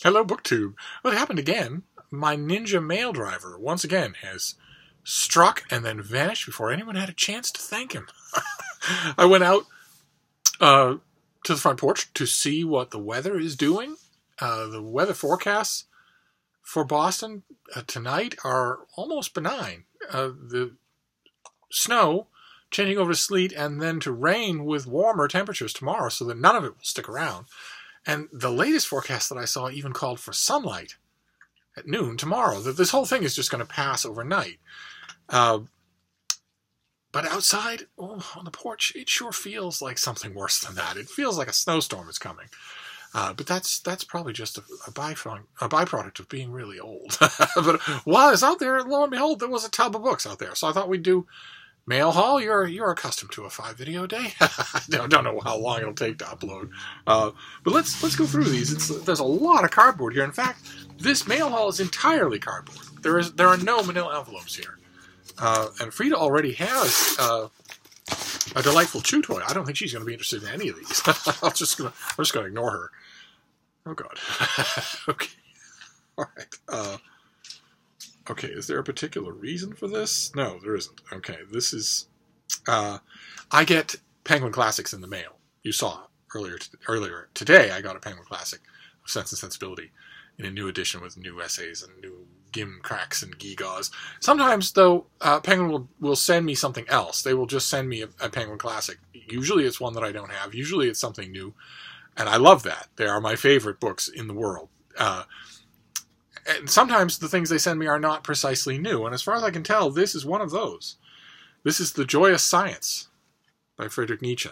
Hello, BookTube. Well, it happened again. My Ninja mail driver, once again, has struck and then vanished before anyone had a chance to thank him. I went out to the front porch to see what the weather is doing. The weather forecasts for Boston tonight are almost benign. The snow changing over to sleet and then to rain with warmer temperatures tomorrow, so that none of it will stick around. And the latest forecast that I saw even called for sunlight at noon tomorrow. That this whole thing is just going to pass overnight. But outside, on the porch, it sure feels like something worse than that. It feels like a snowstorm is coming. But that's probably just a byproduct of being really old. But while I was out there, lo and behold, there was a tub of books out there. So I thought we'd do mail haul. You're accustomed to a 5-video day. I don't know how long it'll take to upload. But let's go through these. There's a lot of cardboard here. In fact, this mail haul is entirely cardboard. There are no manila envelopes here. And Frida already has a delightful chew toy. I don't think she's going to be interested in any of these. I'm just going to ignore her. Oh God. Okay. All right. Okay, is there a particular reason for this? No, there isn't. Okay, this is... I get Penguin Classics in the mail. You saw earlier today I got a Penguin Classic of Sense and Sensibility in a new edition with new essays and new gimcracks and gewgaws. Sometimes, though, Penguin will send me something else. They will just send me a Penguin Classic. Usually it's one that I don't have. Usually it's something new. And I love that. They are my favorite books in the world. And sometimes the things they send me are not precisely new. And as far as I can tell, this is one of those. This is The Joyous Science by Friedrich Nietzsche.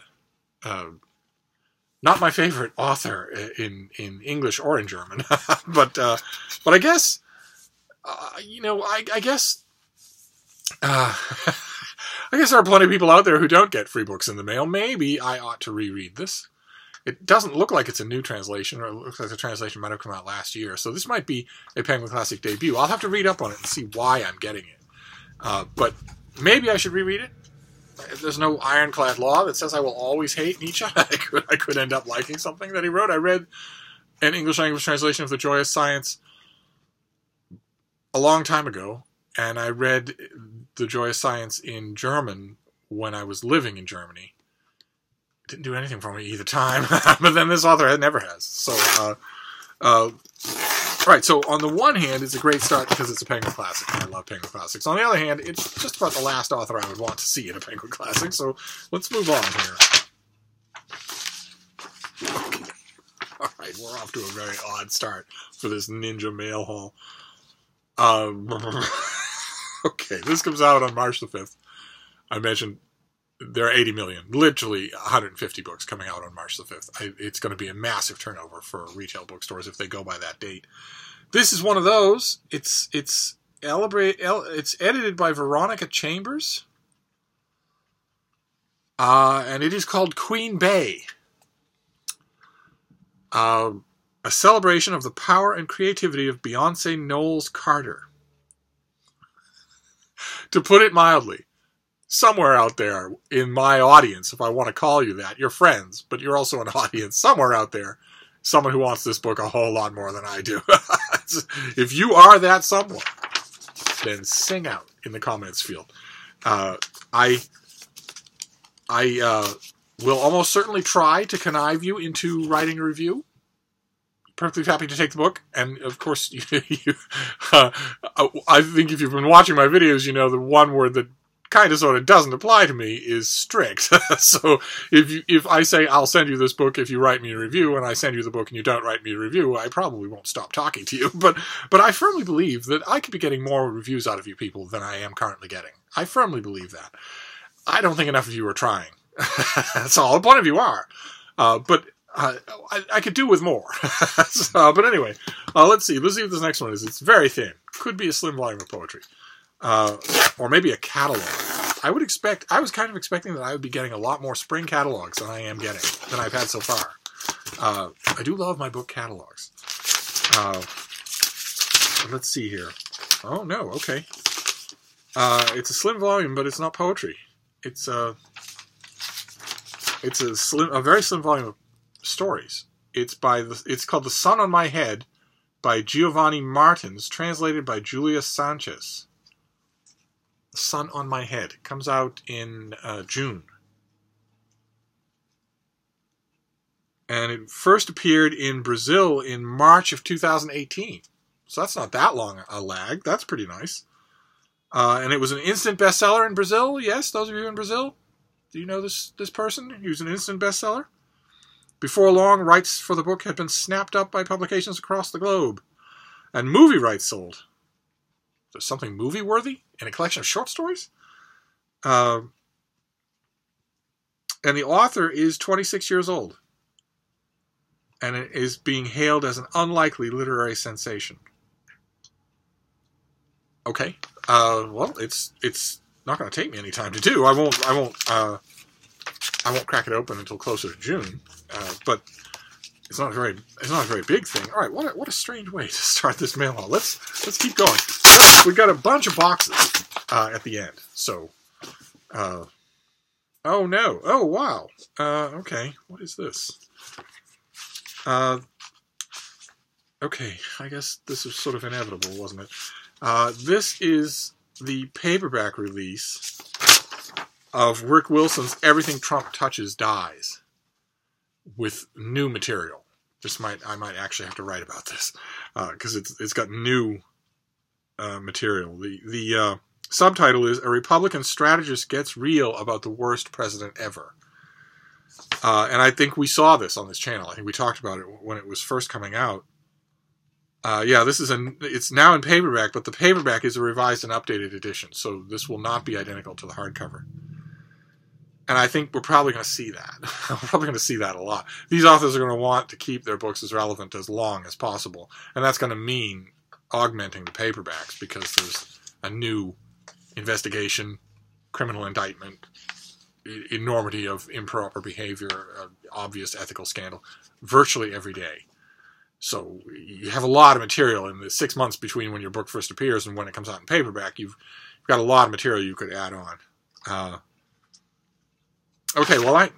Not my favorite author in English or in German. but I guess... I guess there are plenty of people out there who don't get free books in the mail. Maybe I ought to reread this. It doesn't look like it's a new translation, or it looks like the translation might have come out last year. So this might be a Penguin Classic debut. I'll have to read up on it and see why I'm getting it. But maybe I should reread it. If there's no ironclad law that says I will always hate Nietzsche, I could end up liking something that he wrote. I read an English-language translation of The Joyous Science a long time ago, and I read The Joyous Science in German when I was living in Germany. It didn't do anything for me either time, but then this author never has. So, right, so on the one hand, it's a great start because it's a Penguin Classic, and I love Penguin Classics. On the other hand, it's just about the last author I would want to see in a Penguin Classic, so let's move on here. Okay. All right, we're off to a very odd start for this Ninja mail haul. Okay, this comes out on March the 5th. I mentioned there are 80 million, literally 150 books coming out on March the 5th. It's going to be a massive turnover for retail bookstores if they go by that date. This is one of those. It's edited by Veronica Chambers. And it is called Queen Bey. A celebration of the power and creativity of Beyonce Knowles Carter. To put it mildly, somewhere out there in my audience, if I want to call you that, you're friends, but you're also an audience, somewhere out there, someone who wants this book a whole lot more than I do. If you are that someone, then sing out in the comments field. I will almost certainly try to connive you into writing a review. Perfectly happy to take the book, and of course, I think if you've been watching my videos, you know the one word that kind of sort of doesn't apply to me is strict. So if I say I'll send you this book if you write me a review, and I send you the book and you don't write me a review, I probably won't stop talking to you. But I firmly believe that I could be getting more reviews out of you people than I am currently getting. I firmly believe that. I don't think enough of you are trying. That's all. A lot of you are, but. I could do with more. But anyway, let's see. Let's see what this next one is. It's very thin. Could be a slim volume of poetry. Or maybe a catalog. I was kind of expecting that I would be getting a lot more spring catalogs than I've had so far. I do love my book catalogs. Let's see here. Oh, no, okay. It's a slim volume, but it's not poetry. It's a very slim volume of stories. It's called The Sun on My Head by Giovanni Martins, translated by Julia Sanchez. The Sun on My Head. It comes out in June. And it first appeared in Brazil in March of 2018. So that's not that long a lag. That's pretty nice. And it was an instant bestseller in Brazil. Yes, those of you in Brazil, do you know this person? He was an instant bestseller. Before long, rights for the book had been snapped up by publications across the globe. And movie rights sold. There's something movie-worthy in a collection of short stories? And the author is 26 years old. And it is being hailed as an unlikely literary sensation. Okay. Well, it's not going to take me any time to do. I won't crack it open until closer to June. But it's not a very big thing. All right. What a strange way to start this mail haul. Let's keep going. We've got a bunch of boxes at the end. So, oh no. Oh wow. Okay. What is this? Okay. I guess this was sort of inevitable, wasn't it? This is the paperback release of Rick Wilson's Everything Trump Touches Dies with new material. I might actually have to write about this because it's got new material. The subtitle is A Republican Strategist Gets Real About the Worst President Ever. And I think we saw this on this channel. I think we talked about it when it was first coming out. Yeah, it's now in paperback, but the paperback is a revised and updated edition, so this will not be identical to the hardcover. And I think we're probably going to see that. We're probably going to see that a lot. These authors are going to want to keep their books as relevant as long as possible, and that's going to mean augmenting the paperbacks because there's a new investigation, criminal indictment, enormity of improper behavior, obvious ethical scandal, virtually every day. So you have a lot of material in the 6 months between when your book first appears and when it comes out in paperback. You've got a lot of material you could add on. Okay, well,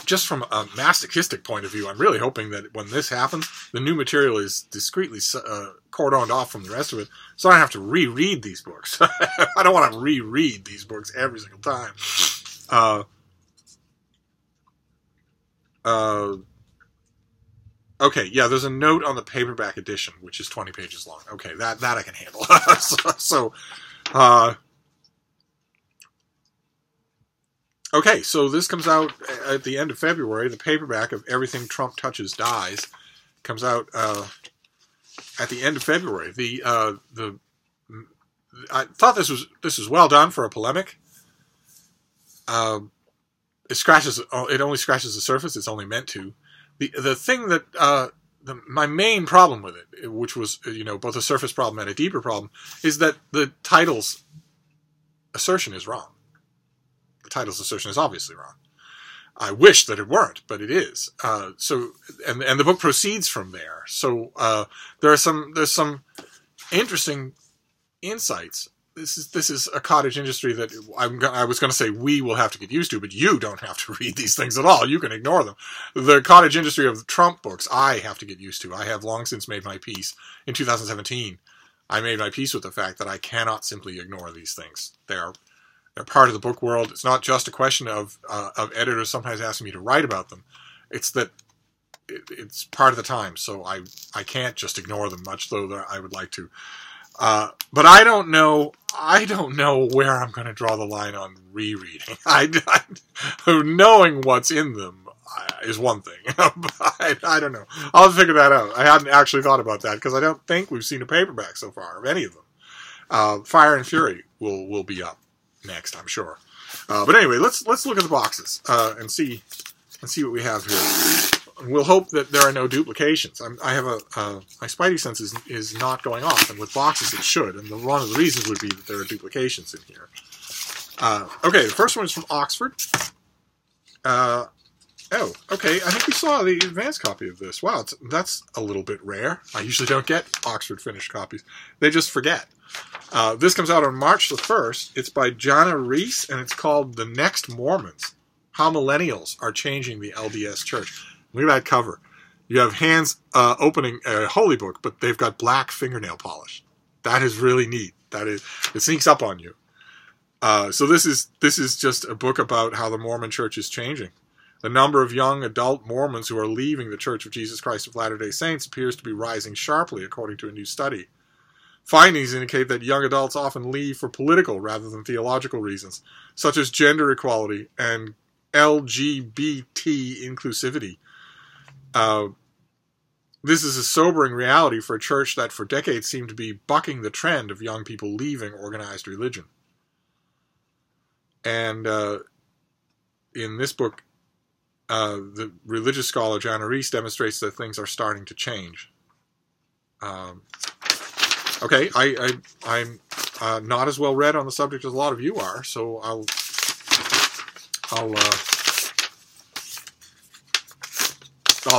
just from a masochistic point of view, I'm really hoping that when this happens, the new material is discreetly cordoned off from the rest of it, so I don't have to reread these books. I don't want to reread these books every single time. Okay, yeah, there's a note on the paperback edition, which is 20 pages long. Okay, that I can handle. Okay, so this comes out at the end of February. The paperback of Everything Trump Touches Dies comes out at the end of February. I thought this was well done for a polemic. It only scratches the surface. It's only meant to. The thing that my main problem with it, which was both a surface problem and a deeper problem, is that the title's assertion is wrong. The title's assertion is obviously wrong. I wish that it weren't, but it is. And the book proceeds from there. So there's some interesting insights. This is a cottage industry that I was going to say we will have to get used to, but you don't have to read these things at all. You can ignore them. The cottage industry of the Trump books, I have to get used to. I have long since made my peace. In 2017, I made my peace with the fact that I cannot simply ignore these things. They're part of the book world. It's not just a question of editors sometimes asking me to write about them. It's that it's part of the time, so I can't just ignore them, much though I would like to. But I don't know where I'm going to draw the line on rereading. Knowing what's in them is one thing. I don't know. I'll have to figure that out. I hadn't actually thought about that because I don't think we've seen a paperback so far of any of them. Fire and Fury will be up next, I'm sure. But anyway, let's look at the boxes and see what we have here. We'll hope that there are no duplications. I have my spidey sense is not going off, and with boxes it should. And one of the reasons would be that there are duplications in here. Okay, the first one is from Oxford. Oh, okay. I think we saw the advanced copy of this. Wow, that's a little bit rare. I usually don't get Oxford finished copies. They just forget. This comes out on March the 1st. It's by Jana Reese, and it's called The Next Mormons: How Millennials Are Changing the LDS Church. Look at that cover. You have hands opening a holy book, but they've got black fingernail polish. That is really neat. It sneaks up on you. So this is just a book about how the Mormon Church is changing. The number of young adult Mormons who are leaving the Church of Jesus Christ of Latter-day Saints appears to be rising sharply, according to a new study. Findings indicate that young adults often leave for political rather than theological reasons, such as gender equality and LGBT inclusivity. This is a sobering reality for a church that for decades seemed to be bucking the trend of young people leaving organized religion. And in this book, the religious scholar Jana Reese demonstrates that things are starting to change. Okay, I'm not as well read on the subject as a lot of you are, so I'll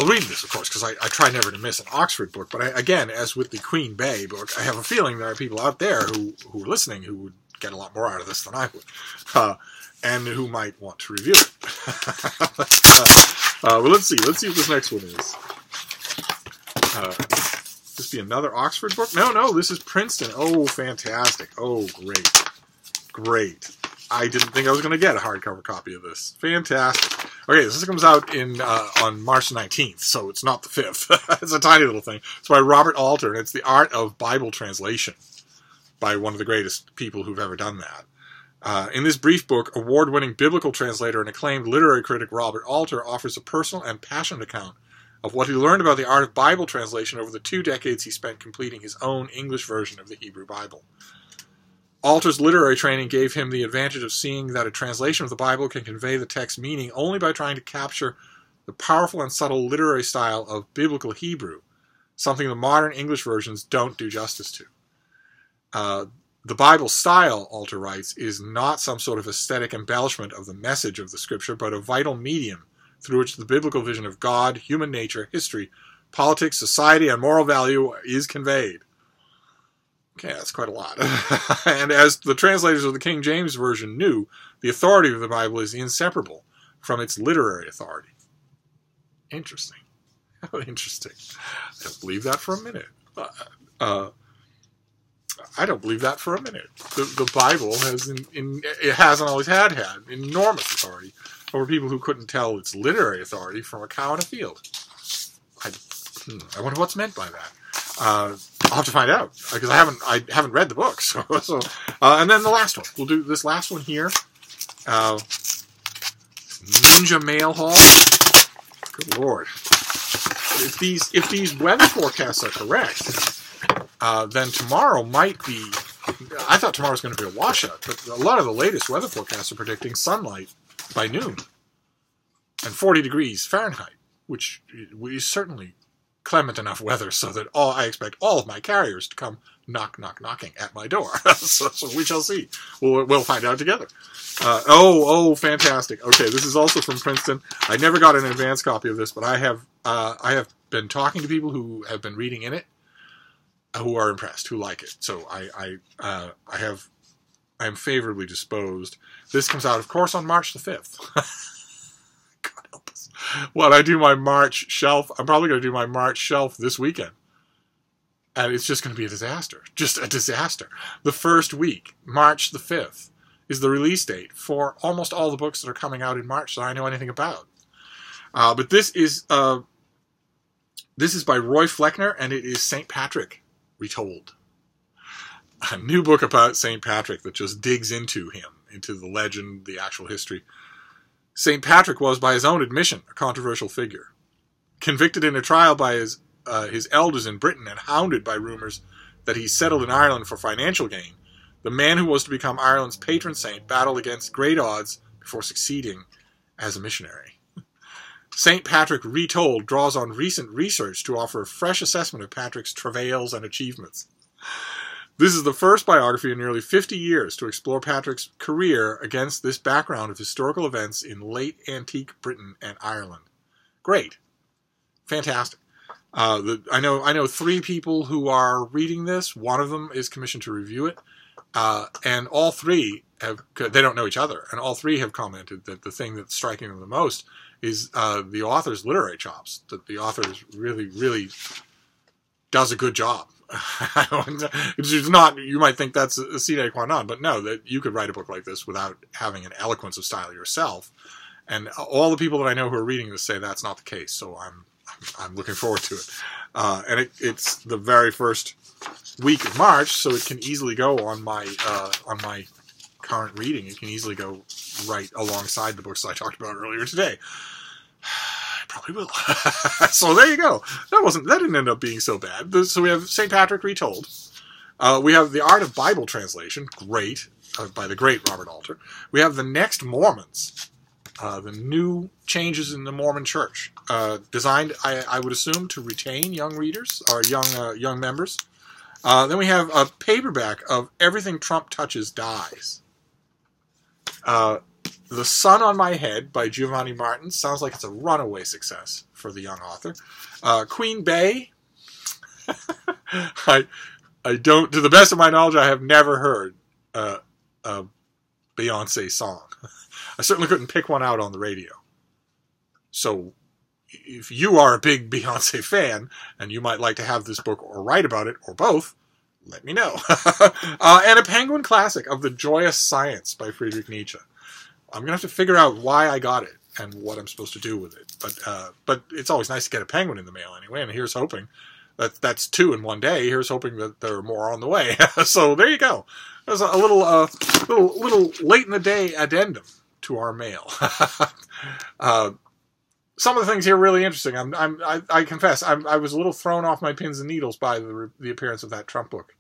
read this, of course, because I try never to miss an Oxford book. But again, as with the Queen Bey book, I have a feeling there are people out there who are listening who would get a lot more out of this than I would, and who might want to review it. Well, let's see. Let's see what this next one is. This be another Oxford book? No, this is Princeton. Oh, fantastic. Oh, great. I didn't think I was going to get a hardcover copy of this. Fantastic. Okay, this comes out on March 19th, so it's not the 5th. It's a tiny little thing. It's by Robert Alter, and it's The Art of Bible Translation by one of the greatest people who've ever done that. In this brief book, award-winning biblical translator and acclaimed literary critic Robert Alter offers a personal and passionate account of what he learned about the art of Bible translation over the 2 decades he spent completing his own English version of the Hebrew Bible. Alter's literary training gave him the advantage of seeing that a translation of the Bible can convey the text's meaning only by trying to capture the powerful and subtle literary style of biblical Hebrew, something the modern English versions don't do justice to. The Bible style, Alter writes, is not some sort of aesthetic embellishment of the message of the Scripture, but a vital medium through which the biblical vision of God, human nature, history, politics, society, and moral value is conveyed. Okay, that's quite a lot. And as the translators of the King James Version knew, the authority of the Bible is inseparable from its literary authority. Interesting. How interesting. I don't believe that for a minute. I don't believe that for a minute. The Bible has, it hasn't always had enormous authority over people who couldn't tell its literary authority from a cow in a field. I wonder what's meant by that. I'll have to find out because I haven't read the book. So and then the last one. We'll do this last one here. Ninja Mail Haul. Good Lord! If these weather forecasts are correct, then tomorrow might be. I thought tomorrow was going to be a washout, but a lot of the latest weather forecasts are predicting sunlight by noon and 40 degrees Fahrenheit, which is certainly clement enough weather so that I expect all of my carriers to come knocking at my door. so we shall see. We'll find out together. Fantastic. Okay, this is also from Princeton. I never got an advance copy of this, but I have been talking to people who have been reading in it, who are impressed, who like it. So I am favorably disposed. This comes out, of course, on March the 5th. God help us. When I do my March shelf, I'm probably going to do my March shelf this weekend. And it's just going to be a disaster. Just a disaster. The first week, March the 5th, is the release date for almost all the books that are coming out in March that I know anything about. But this is by Roy Fleckner, and it is St. Patrick Retold. A new book about St. Patrick that just digs into him, into the legend, the actual history. St. Patrick was, by his own admission, a controversial figure. Convicted in a trial by his elders in Britain and hounded by rumors that he settled in Ireland for financial gain, the man who was to become Ireland's patron saint battled against great odds before succeeding as a missionary. St. Patrick Retold draws on recent research to offer a fresh assessment of Patrick's travails and achievements. This is the first biography in nearly 50 years to explore Patrick's career against this background of historical events in late antique Britain and Ireland. Great. Fantastic. I know 3 people who are reading this. One of them is commissioned to review it. And all 3 they don't know each other, and all 3 have commented that the thing that's striking them the most is the author's literary chops. That the author really, really does a good job. It's just not, you might think that's a sine qua non, but no, that you could write a book like this without having an eloquence of style yourself. And all the people that I know who are reading this say that's not the case. So I'm looking forward to it. And it's the very first week of March, so it can easily go on my current reading. It can easily go right alongside the books I talked about earlier today. Probably will. So there you go. That didn't end up being so bad. So we have St. Patrick Retold. We have The Art of Bible Translation, great, by the great Robert Alter. We have The Next Mormons, the new changes in the Mormon Church, designed, I would assume, to retain young readers or young members. Then we have a paperback of Everything Trump Touches Dies. The Sun on My Head by Giovanni Martin sounds like it's a runaway success for the young author. Queen Bey. I don't, to the best of my knowledge, I have never heard a Beyonce song. I certainly couldn't pick one out on the radio. So if you are a big Beyonce fan and you might like to have this book or write about it or both, let me know. And a Penguin classic of The Joyous Science by Friedrich Nietzsche. I'm going to have to figure out why I got it and what I'm supposed to do with it. But it's always nice to get a Penguin in the mail anyway, and here's hoping. That's 2 in one day. Here's hoping that there are more on the way. So there you go. There's a little late in the day addendum to our mail. Some of the things here are really interesting. I confess, I was a little thrown off my pins and needles by the appearance of that Trump book.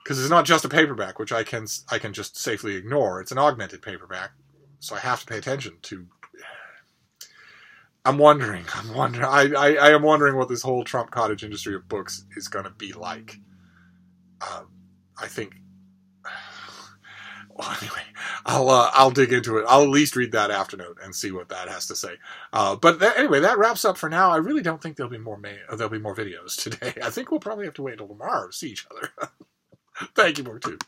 Because it's not just a paperback, which I can just safely ignore. It's an augmented paperback, so I have to pay attention to. I am wondering what this whole Trump cottage industry of books is going to be like. I think. Well, anyway, I'll dig into it. I'll at least read that afternote and see what that has to say. Anyway, that wraps up for now. I really don't think there'll be more videos today. I think we'll probably have to wait until tomorrow to see each other. Thank you, BookTube.